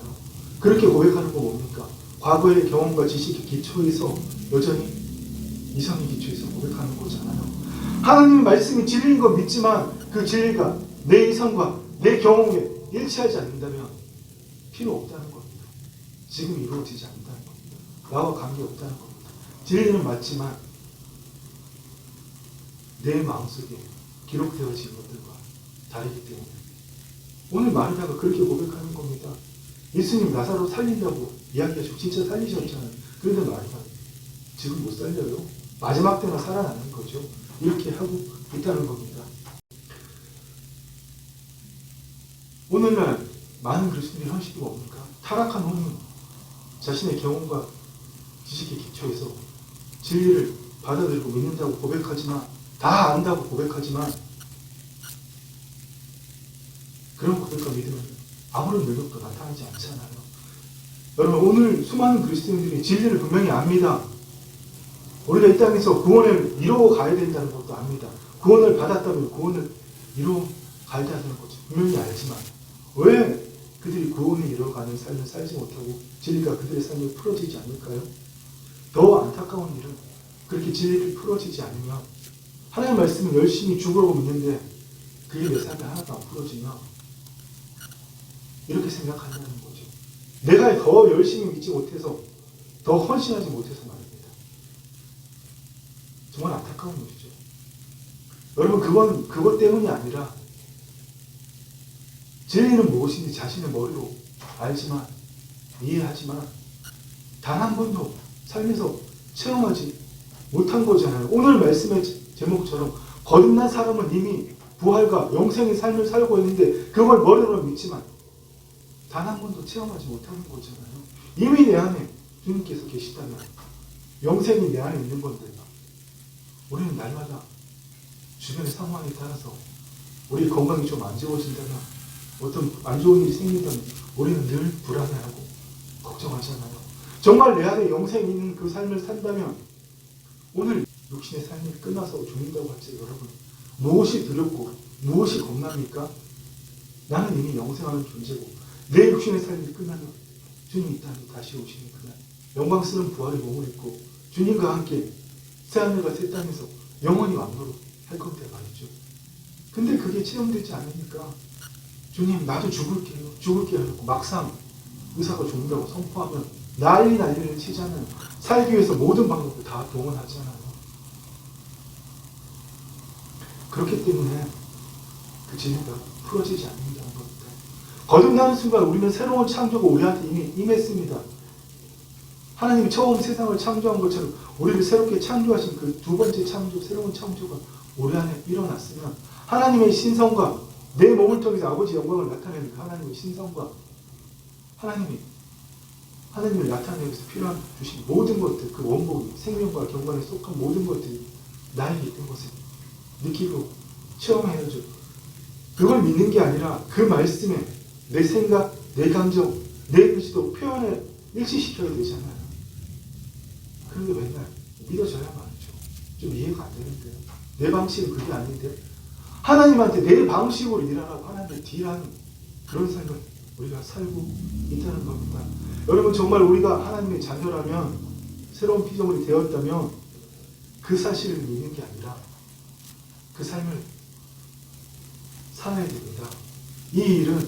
그렇게 고백하는 거 뭡니까? 과거의 경험과 지식의 기초에서 여전히 이성의 기초에서 고백하는 거잖아요. 하나님의 말씀이 진리인 건 믿지만 그 진리가 내 이성과 내 경험에 일치하지 않는다면 필요 없다는 겁니다. 지금 이루어지지 않는다는 겁니다. 나와 관계없다는 겁니다. 진리는 맞지만 내 마음속에 기록되어진 것들과 다르기 때문에 오늘 마르다가 그렇게 고백하는 겁니다. 예수님 나사로 살린다고 이야기하시고 진짜 살리셨잖아요. 그런데 마르다 지금 못 살려요. 마지막 때만 살아나는 거죠. 이렇게 하고 있다는 겁니다. 오늘날 많은 그리스도인의 현실이 뭡니까? 타락한 후는 자신의 경험과 지식의 기초에서 진리를 받아들이고 믿는다고 고백하지만 다 안다고 고백하지만 그런 고백과 믿음은 아무런 능력도 나타나지 않잖아요. 여러분 오늘 수많은 그리스도인들이 진리를 분명히 압니다. 우리가 이 땅에서 구원을 이루어 가야 된다는 것도 압니다. 구원을 받았다면 구원을 이루어 가야 된다는 것도 분명히 알지만 왜 그들이 구원을 이루어가는 삶을 살지 못하고 진리가 그들의 삶에 풀어지지 않을까요? 더 안타까운 일은 그렇게 진리를 풀어지지 않으면 하나님 말씀을 열심히 죽으라고 믿는데 그게 내 삶에 하나도 안 풀어지면 이렇게 생각한다는 거죠. 내가 더 열심히 믿지 못해서 더 헌신하지 못해서 말입니다. 정말 안타까운 일이죠. 여러분 그것 때문이 아니라 진리는 무엇인지 자신의 머리로 알지만 이해하지만 단 한 번도 삶에서 체험하지 못한 거잖아요. 오늘 말씀의 제목처럼 거듭난 사람은 이미 부활과 영생의 삶을 살고 있는데 그걸 머리로 믿지만 단 한 번도 체험하지 못하는 거잖아요. 이미 내 안에 주님께서 계시다면 영생이 내 안에 있는 건데 우리는 날마다 주변의 상황에 따라서 우리 건강이 좀 안 좋아진다면 어떤 안 좋은 일이 생긴다면 우리는 늘 불안해하고 걱정하잖아요. 정말 내 안에 영생이 있는 그 삶을 산다면 오늘 육신의 삶이 끝나서 죽는다고 할지 여러분 무엇이 두렵고 무엇이 겁납니까? 나는 이미 영생하는 존재고 내 육신의 삶이 끝나면 주님 이 땅에 다시 오시는 그날 영광스러운 부활의 몸을 입고 주님과 함께 새하늘과 새 땅에서 영원히 왕노로 할 건데 말이죠. 근데 그게 체험되지 않으니까 주님 나도 죽을게요 하고 막상 의사가 죽는다고 선포하면 난리를 치잖아요. 살기 위해서 모든 방법을 다 동원하잖아요. 그렇기 때문에 그 진리가 풀어지지 않는다는 겁니다. 거듭나는 순간 우리는 새로운 창조가 우리한테 이미 임했습니다. 하나님이 처음 세상을 창조한 것처럼 우리를 새롭게 창조하신 그 두 번째 창조, 새로운 창조가 우리 안에 일어났으면 하나님의 신성과 내 몸을 통해서 아버지 영광을 나타내는 하나님의 신성과 하나님이 하나님을 나타내기 위해서 필요한 주신 모든 것들, 그 원복이 생명과 경건에 속한 모든 것들이 나에게 있는 것을 느끼고 체험해야죠. 그걸 믿는 게 아니라 그 말씀에 내 생각, 내 감정, 내 의지도 표현을 일치시켜야 되잖아요. 그런데 맨날 믿어져야 말이죠. 좀 이해가 안 되는데요. 내 방식은 그게 아닌데 하나님한테 내 방식으로 일하라고 하나님의 딜하는 그런 삶을 우리가 살고 있다는 겁니다. 여러분 정말 우리가 하나님의 자녀라면 새로운 피조물이 되었다면 그 사실을 믿는 게 아니라 그 삶을 살아야 됩니다. 이 일은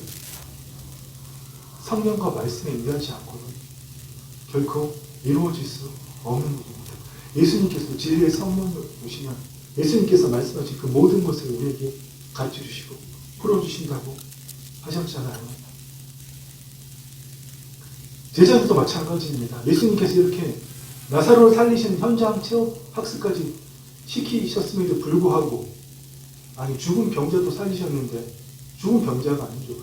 성령과 말씀에 의하지 않고는 결코 이루어질 수 없는 일입니다. 예수님께서 진리의 성령을 오시면 예수님께서 말씀하신 그 모든 것을 우리에게 가르쳐 주시고 풀어주신다고 하셨잖아요. 제자들도 마찬가지입니다. 예수님께서 이렇게 나사로를 살리신 현장 체험 학습까지 시키셨음에도 불구하고 아니 죽은 병자도 살리셨는데 죽은 병자가 아니죠.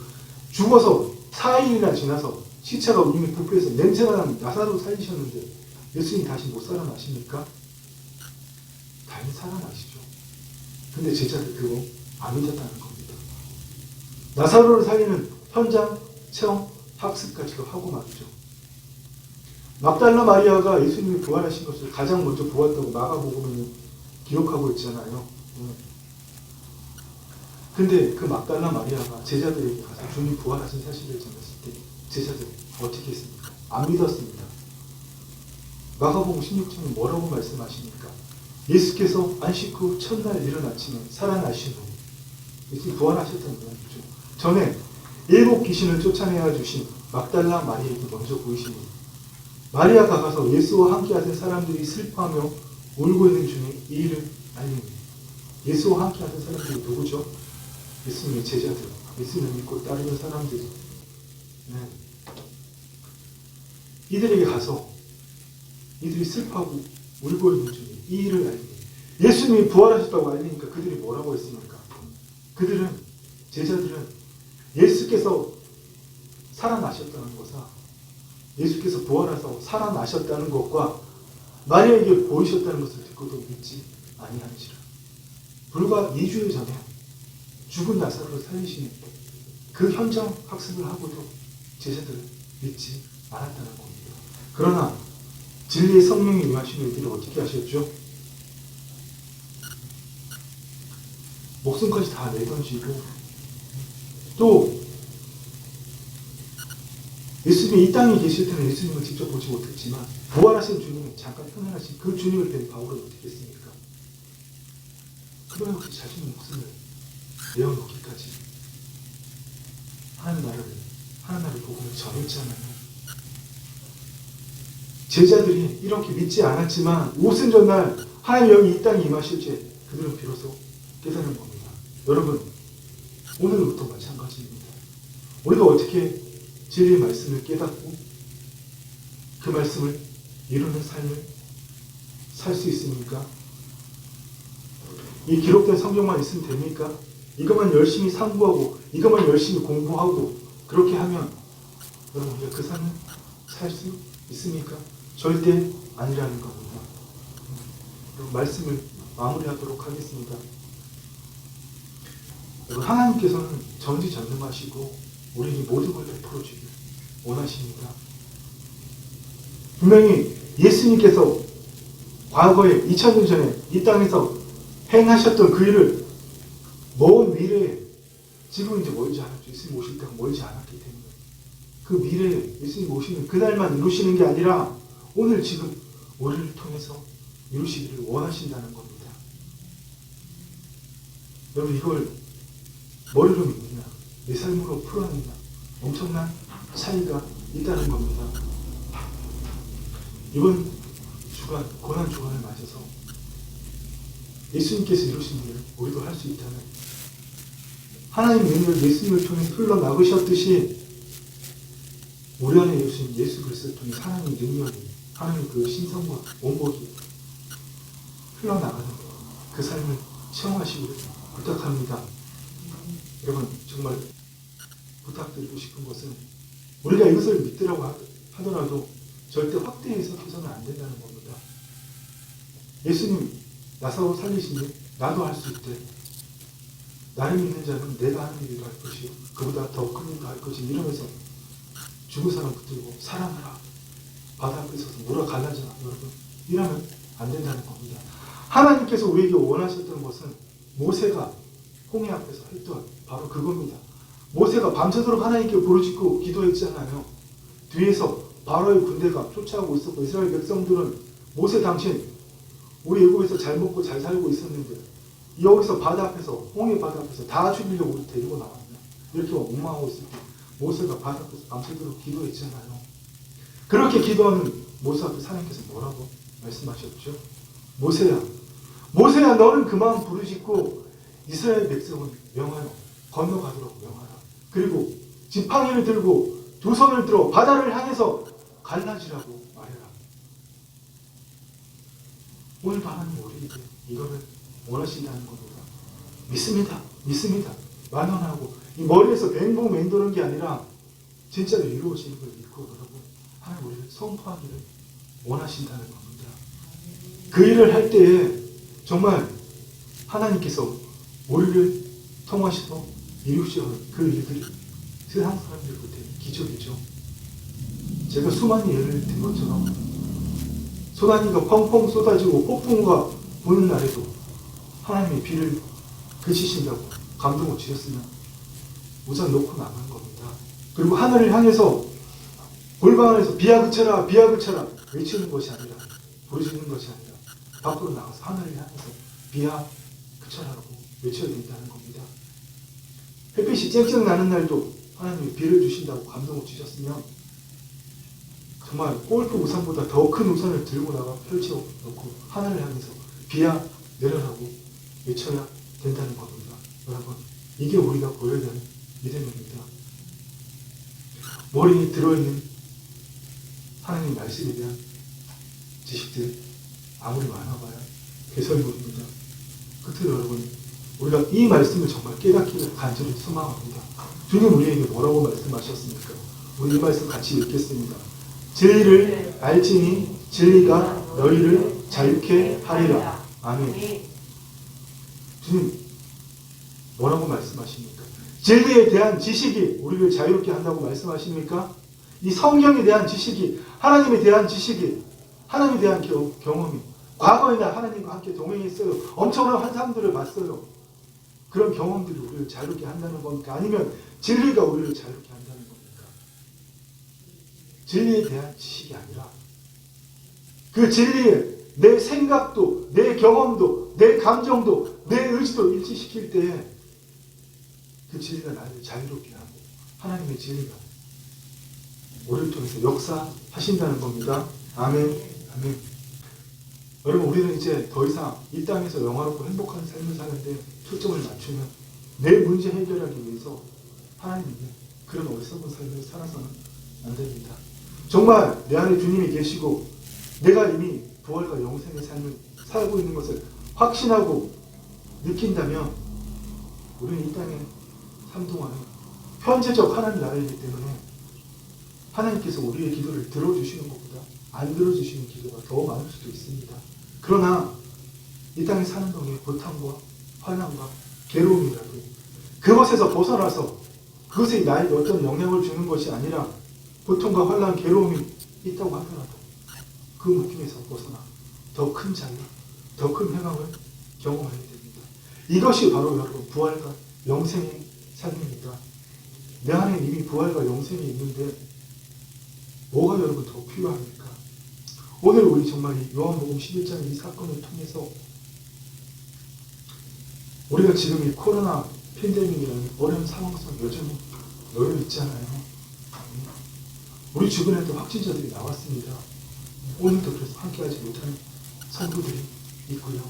죽어서 4일이나 지나서 시체가 이미 부패해서 냄새가 나는 나사로 살리셨는데 예수님 다시 못 살아나십니까? 당연히 살아나시죠. 근데 제자들 그거 안 믿었다는 겁니다. 나사로를 살리는 현장 체험 학습까지도 하고 말이죠. 막달라 마리아가 예수님이 부활하신 것을 가장 먼저 보았다고 마가복음에 기록하고 있잖아요. 근데 그 막달라 마리아가 제자들에게 가서 주님 부활하신 사실을 전했을 때 제자들이 어떻게 했습니까? 안 믿었습니다. 마가복음 16장에 뭐라고 말씀하십니까? 예수께서 안식 후 첫날 이른 아침에 살아나신 후 예수님 부활하셨다는 거죠. 전에 7 귀신을 쫓아내어 주신 막달라 마리아에게 먼저 보이시니 마리아가 가서 예수와 함께 하던 사람들이 슬퍼하며 울고 있는 중에 이 일을 알리니 예수와 함께 하던 사람들이 누구죠? 예수님의 제자들, 예수님을 믿고 따르는 사람들이 이들에게 가서 이들이 슬퍼하고 울고 있는 중에 이 일을 알리니 예수님이 부활하셨다고 알리니까 그들이 뭐라고 했습니까? 제자들은 예수께서 살아나셨다는 것과 예수께서 부활하셔서 살아나셨다는 것과 마리아에게 보이셨다는 것을 듣고도 믿지 아니하니라. 불과 2주일 전에 죽은 나사로를 살리시는 그 현장 학습을 하고도 제자들은 믿지 않았다는 겁니다. 그러나 진리의 성령이 임하시는 이들을 어떻게 하셨죠? 목숨까지 다 내던지고 또 예수님이 이 땅에 계실 때는 예수님을 직접 보지 못했지만 부활하신 주님이 잠깐 편안하신 그 주님을 뵌 바울은 어떻게 했습니까? 그러면 자신의 목숨을 내어놓기까지 하나님 나라를 복음을 전했잖아요. 제자들이 이렇게 믿지 않았지만 오순 전날 하나님 영이 이 땅에 임하실 때 그들은 비로소 깨달은 겁니다. 여러분 오늘부터 마찬가지입니다. 우리가 어떻게 진리의 말씀을 깨닫고 그 말씀을 이루는 삶을 살 수 있습니까? 이 기록된 성경만 있으면 됩니까? 이것만 열심히 상고하고 이것만 열심히 공부하고 그렇게 하면 여러분 우리가 그 삶을 살 수 있습니까? 절대 아니라는 겁니다. 말씀을 마무리하도록 하겠습니다. 하나님께서는 전지전능하시고 우리에게 모든 걸 베풀어 주길 원하십니다. 분명히 예수님께서 과거에 2000년 전에 이 땅에서 행하셨던 그 일을 먼 미래에 지금 이제 멀지 않았죠. 예수님 오실 때가 멀지 않았기 때문에 그 미래에 예수님 오시는 그날만 이루시는 게 아니라 오늘 지금 우리를 통해서 이루시기를 원하신다는 겁니다. 여러분 이걸 머리로 믿느냐 내 삶으로 풀어내냐 엄청난 차이가 있다는 겁니다. 이번 주간 고난 주간을 맞아서 예수님께서 이루신 일을 우리도 할 수 있다는 하나님의 능력을 예수님을 통해 흘러나가셨듯이 우리 안에 계신 예수 그리스도를 통해 하나님의 능력이 하나님의 그 신성과 원복이 흘러나가는 그 삶을 체험하시기를 부탁합니다. 여러분 정말 부탁드리고 싶은 것은 우리가 이것을 믿으라고 하더라도 절대 확대 해석해서는 안 된다는 겁니다. 예수님 나사로 살리시니 나도 할 수 있대. 나를 믿는 자는 내가 하는 일을 할 것이요 그보다 더 큰 일도 할 것이 이러면서 죽은 사람 붙들고 사랑하라. 바다 앞에 서서 물어 갈라져라. 여러분 이러면 안 된다는 겁니다. 하나님께서 우리에게 원하셨던 것은 모세가 홍해 앞에서 했던 바로 그겁니다. 모세가 밤새도록 하나님께 부르짖고 기도했잖아요. 뒤에서 바로의 군대가 쫓아오고 있었고 이스라엘 백성들은 모세 당신 우리 애국에서 잘 먹고 잘 살고 있었는데 여기서 바다 앞에서 홍해 바다 앞에서 다 죽이려고 우리 데리고 나왔냐 이렇게 엉망하고 있을 때 모세가 바다 앞에서 밤새도록 기도했잖아요. 그렇게 기도하는 모세 앞에 하나님께서 뭐라고 말씀하셨죠? 모세야 너는 그만 부르짖고 이스라엘 백성은 명하여 건너가도록 명하라. 그리고 지팡이를 들고 두 손을 들어 바다를 향해서 갈라지라고 말해라. 오늘도 하나님 우리에게 이거를 원하신다는 겁니다. 믿습니다. 만원하고 이 머리에서 맹봉 맹도는 게 아니라 진짜로 이루어지는 걸 믿고 여러분 하나님 우리를 선포하기를 원하신다는 겁니다. 그 일을 할 때에 정말 하나님께서 우리를 통하셔서 이루시는 그 일들이 세상 사람들 볼 때 기적이죠. 제가 수많은 예를 든 것처럼 소나기가 펑펑 쏟아지고 폭풍우가 부는 날에도 하나님이 비를 그치신다고 감동을 주셨으면 우산 놓고 나가는 겁니다. 그리고 하늘을 향해서 골방안에서 비야 그쳐라 외치는 것이 아니라 부르짖는 것이 아니라 밖으로 나가서 하늘을 향해서 비야 그쳐라고 외쳐야 된다는 겁니다. 햇빛이 쨍쨍 나는 날도 하나님이 비를 주신다고 감동을 주셨으면 정말 골프 우산보다 더 큰 우산을 들고 나가 펼쳐놓고 하늘을 향해서 비야 내려라고 외쳐야 된다는 겁니다. 여러분 이게 우리가 보여야 되는 믿음입니다. 머리에 들어있는 하나님 말씀에 대한 지식들 아무리 많아봐야 개설물입니다. 끝으로 여러분 우리가 이 말씀을 정말 깨닫기를 간절히 소망합니다. 주님 우리에게 뭐라고 말씀하셨습니까? 우리 이 말씀 같이 읽겠습니다. 진리를 알지니 진리가 너희를 자유케 하리라. 아멘. 주님 뭐라고 말씀하십니까? 진리에 대한 지식이 우리를 자유롭게 한다고 말씀하십니까? 이 성경에 대한 지식이 하나님에 대한 지식이 하나님에 대한 경험이 과거에나 하나님과 함께 동행했어요. 엄청난 환상들을 봤어요. 그런 경험들이 우리를 자유롭게 한다는 겁니까? 아니면 진리가 우리를 자유롭게 한다는 겁니까? 진리에 대한 지식이 아니라 그 진리에 내 생각도 내 경험도 내 감정도 내 의지도 일치시킬 때에 그 진리가 나를 자유롭게 하고 하나님의 진리가 우리를 통해서 역사하신다는 겁니다. 아멘. 아멘. 여러분 우리는 이제 더 이상 이 땅에서 영화롭고 행복한 삶을 사는데 초점을 맞추면 내 문제 해결하기 위해서 하나님의 그런 어리석은 삶을 살아서는 안 됩니다. 정말 내 안에 주님이 계시고 내가 이미 부활과 영생의 삶을 살고 있는 것을 확신하고 느낀다면 우리는 이 땅의 삶 동안에 현재적 하나님 나라이기 때문에 하나님께서 우리의 기도를 들어주시는 것보다 안 들어주시는 기도가 더 많을 수도 있습니다. 그러나 이 땅에 사는 동안 고통과 환난과 괴로움이라도 그것에서 벗어나서 그것이 나에게 어떤 영향을 주는 것이 아니라 고통과 환난, 괴로움이 있다고 하더라도 그 묶임에서 벗어나 더 큰 자유, 더 큰 회방을 경험해야 됩니다. 이것이 바로 여러분 부활과 영생의 삶입니다. 내 안에 이미 부활과 영생이 있는데 뭐가 여러분 더 필요합니까? 오늘 우리 정말 이 요한복음 11장 이 사건을 통해서 우리가 지금 이 코로나 팬데믹이라는 어려운 상황 속 여전히 놓여 있잖아요. 우리 주변에도 확진자들이 나왔습니다. 오늘도 그래서 함께하지 못하는 성도들이 있고요.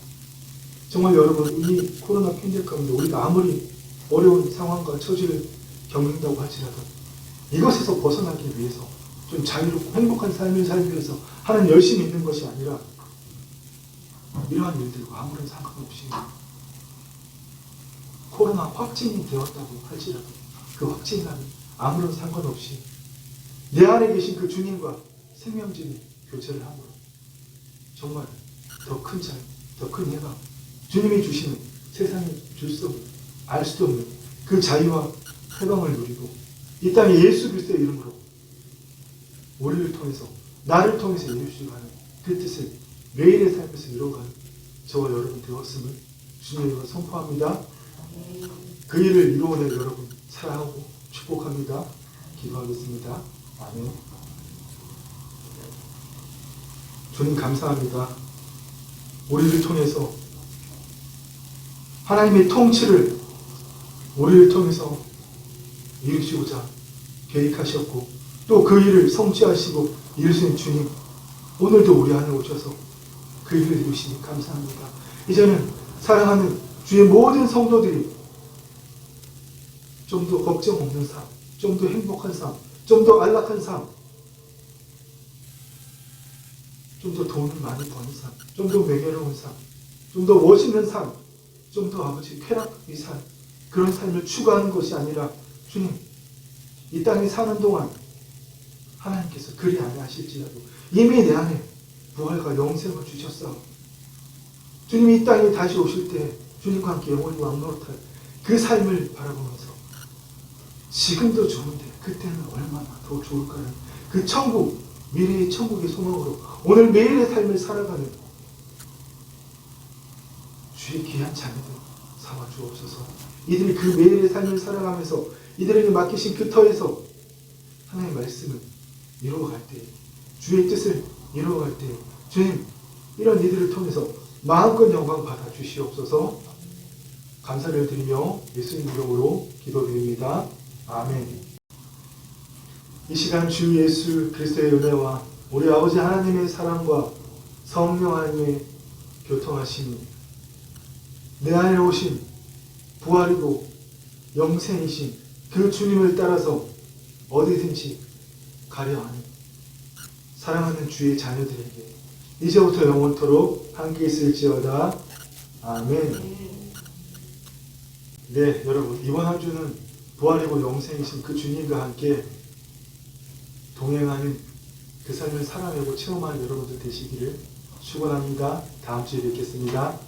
정말 여러분 이 코로나 팬데믹 가운데 우리가 아무리 어려운 상황과 처지를 겪는다고 할지라도 이것에서 벗어나기 위해서 좀 자유롭고 행복한 삶을 살기 위해서 하는 열심히 있는 것이 아니라 이러한 일들과 아무런 상관없이 코로나 확진이 되었다고 할지라도 그 확진과는 아무런 상관없이 내 안에 계신 그 주님과 생명질의 교제를 함으로 정말 더 큰 자유, 더 큰 해방, 주님이 주시는 세상이 줄 수 없는, 알 수도 없는 그 자유와 해방을 누리고 이 땅에 예수 그리스도의 이름으로 우리를 통해서, 나를 통해서 이루시고 하는 그 뜻을 매일의 삶에서 이루어가는 저와 여러분 되었음을 주님으로 선포합니다. 그 일을 이루어낼 여러분 사랑하고 축복합니다. 기도하겠습니다. 아멘. 주님 감사합니다. 우리를 통해서 하나님의 통치를 우리를 통해서 이루시고자 계획하셨고 또 그 일을 성취하시고 이루시는 주님, 오늘도 우리 안에 오셔서 그 일을 이루시니 감사합니다. 이제는 사랑하는 주의 모든 성도들이 좀 더 걱정 없는 삶, 좀 더 행복한 삶, 좀 더 안락한 삶, 좀 더 돈을 많이 버는 삶, 좀 더 명예로운 삶, 좀 더 멋있는 삶, 좀 더 아버지 쾌락의 삶, 그런 삶을 추구하는 것이 아니라 주님, 이 땅에 사는 동안 하나님께서 그리 아니하실지라도 이미 내 안에 부활과 영생을 주셨어. 주님이 이 땅에 다시 오실 때 주님과 함께 영원히 왕노릇할 그 삶을 바라보면서 지금도 좋은데 그때는 얼마나 더 좋을까는 그 천국, 미래의 천국의 소망으로 오늘 매일의 삶을 살아가는 주의 귀한 자녀들 삼아 주옵소서. 이들이 그 매일의 삶을 살아가면서 이들에게 맡기신 그 터에서 하나님의 말씀을 이루어갈 때, 주의 뜻을 이루어갈 때 주님, 이런 이들을 통해서 마음껏 영광 받아 주시옵소서. 감사를 드리며 예수님 이름으로 기도드립니다. 아멘. 이 시간 주 예수 그리스도의 은혜와 우리 아버지 하나님의 사랑과 성령 하나님의 교통하심이 내 안에 오신 부활이고 영생이신 그 주님을 따라서 어디든지 가려 하는 사랑하는 주의 자녀들에게 이제부터 영원토록 함께 있을지어다. 아멘. 네, 여러분, 이번 한 주는 부활이고 영생이신 그 주님과 함께 동행하는 그 삶을 살아내고 체험하는 여러분들 되시기를 축원합니다. 다음 주에 뵙겠습니다.